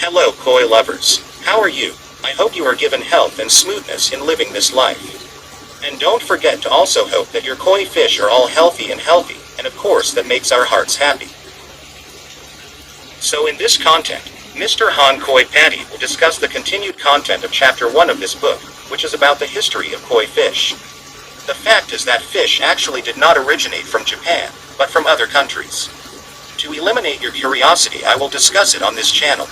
Hello koi lovers, how are you? I hope you are given health and smoothness in living this life. And don't forget to also hope that your koi fish are all healthy, and of course that makes our hearts happy. So in this content, Mr. Han Koi PATI will discuss the continued content of chapter 1 of this book, which is about the history of koi fish. The fact is that fish actually did not originate from Japan, but from other countries. To eliminate your curiosity, I will discuss it on this channel.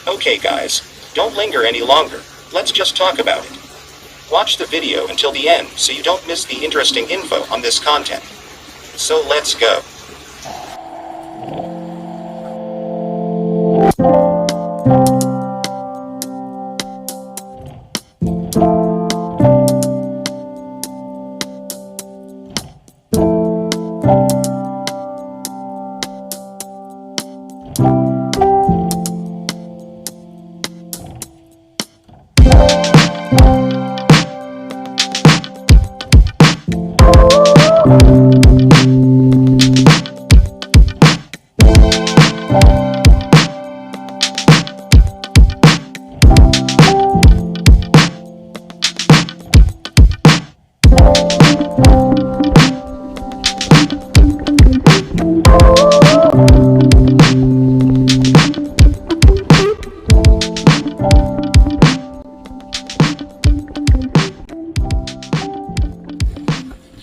Okay guys, don't linger any longer, let's just talk about it. Watch the video until the end so you don't miss the interesting info on this content. So let's go.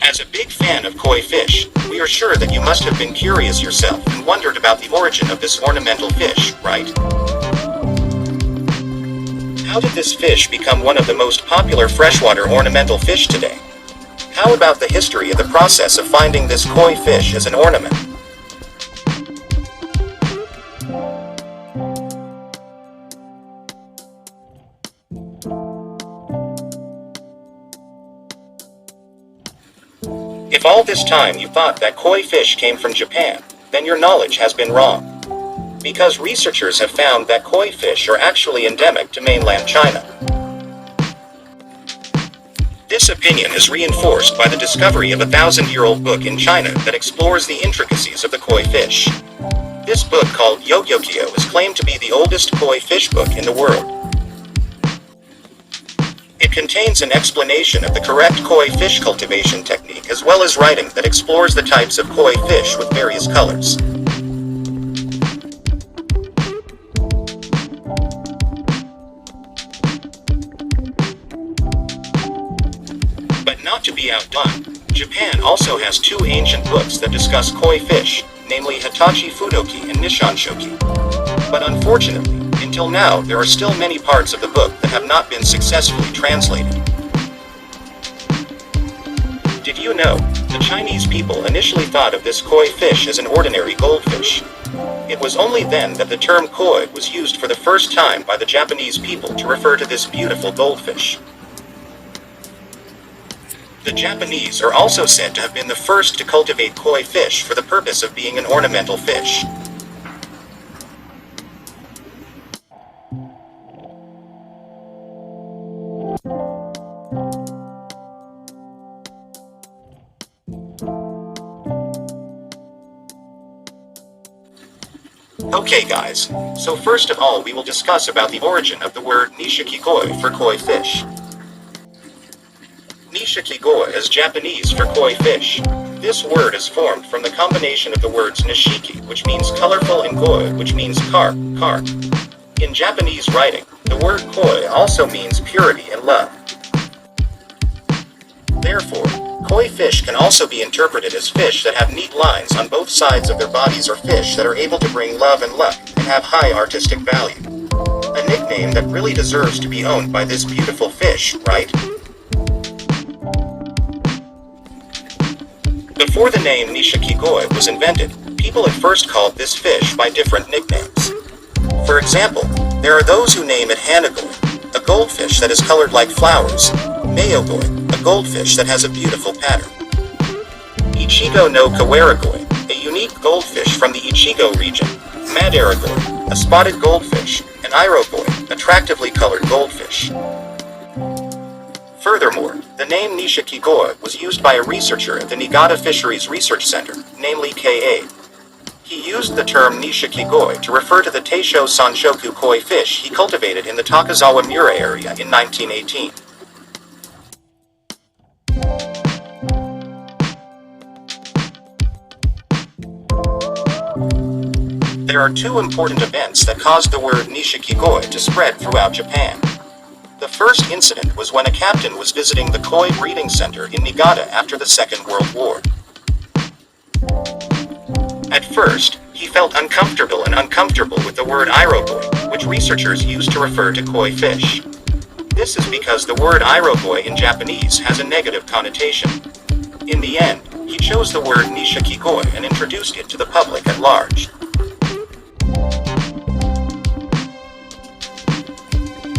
As a big fan of koi fish, we are sure that you must have been curious yourself and wondered about the origin of this ornamental fish, right? How did this fish become one of the most popular freshwater ornamental fish today? How about the history of the process of finding this koi fish as an ornament? If all this time you thought that koi fish came from Japan, then your knowledge has been wrong. Because researchers have found that koi fish are actually endemic to mainland China. This opinion is reinforced by the discovery of a 1,000-year-old book in China that explores the intricacies of the koi fish. This book, called Yogyokyo, is claimed to be the oldest koi fish book in the world. It contains an explanation of the correct koi fish cultivation technique as well as writing that explores the types of koi fish with various colors. But not to be outdone, Japan also has two ancient books that discuss koi fish, namely Hitachi Fudoki and Nisshan Shoki. But unfortunately, until now, there are still many parts of the book that have not been successfully translated. Did you know, the Chinese people initially thought of this koi fish as an ordinary goldfish? It was only then that the term koi was used for the first time by the Japanese people to refer to this beautiful goldfish. The Japanese are also said to have been the first to cultivate koi fish for the purpose of being an ornamental fish. Okay guys, so first of all we will discuss about the origin of the word nishiki koi for koi fish. Nishiki koi is Japanese for koi fish. This word is formed from the combination of the words nishiki, which means colorful, and koi, which means carp. In Japanese writing, the word koi also means purity and love. Therefore, koi fish can also be interpreted as fish that have neat lines on both sides of their bodies, or fish that are able to bring love and luck and have high artistic value. A nickname that really deserves to be owned by this beautiful fish, right? Before the name nishiki koi was invented, people at first called this fish by different nicknames. For example, there are those who name it hanagoi, a goldfish that is colored like flowers, mayogoi, a goldfish that has a beautiful pattern, Ichigo no kawaragoi, a unique goldfish from the Ichigo region, madaragoi, a spotted goldfish, and irogoi, attractively colored goldfish. Furthermore, the name nishiki koi was used by a researcher at the Niigata Fisheries Research Center, namely K.A. He used the term nishikigoi to refer to the Teisho Sanshoku koi fish he cultivated in the Takazawa Mura area in 1918. There are two important events that caused the word nishikigoi to spread throughout Japan. The first incident was when a captain was visiting the koi breeding center in Niigata after the Second World War. At first, he felt uncomfortable with the word irokoi, which researchers use to refer to koi fish. This is because the word irokoi in Japanese has a negative connotation. In the end, he chose the word nishikigoi and introduced it to the public at large.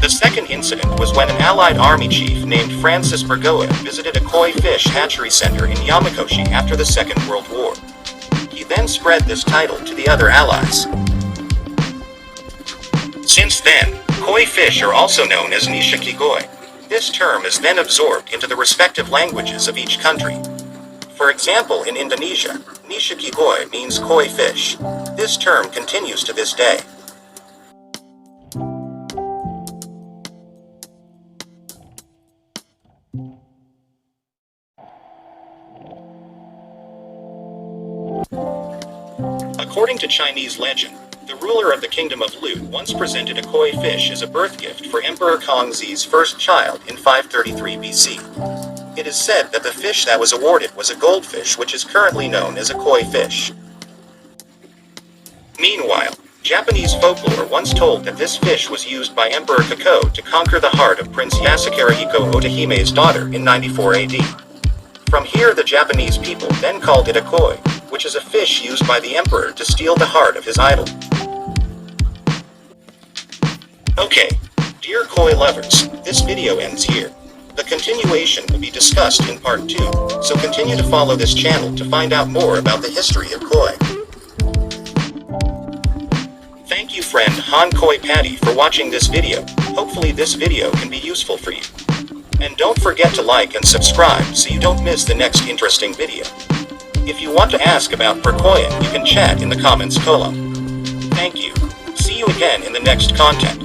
The second incident was when an Allied Army chief named Francis Burgoa visited a koi fish hatchery center in Yamakoshi after the Second World War. He then spread this title to the other allies. Since then, koi fish are also known as nishikigoi. This term is then absorbed into the respective languages of each country. For example, in Indonesia, nishikigoi means koi fish. This term continues to this day. According to Chinese legend, the ruler of the kingdom of Lu once presented a koi fish as a birth gift for Emperor Kongzi's first child in 533 BC. It is said that the fish that was awarded was a goldfish, which is currently known as a koi fish. Meanwhile, Japanese folklore once told that this fish was used by Emperor Kako to conquer the heart of Prince Yasukirihiko Otohime's daughter in 94 AD. From here the Japanese people then called it a koi, which is a fish used by the emperor to steal the heart of his idol. Okay, dear koi lovers, this video ends here. The continuation will be discussed in part 2, so continue to follow this channel to find out more about the history of koi. Thank you friend Han Koi PATI for watching this video. Hopefully this video can be useful for you. And don't forget to like and subscribe so you don't miss the next interesting video. If you want to ask about perkoyan, you can chat in the comments column. Thank you. See you again in the next content.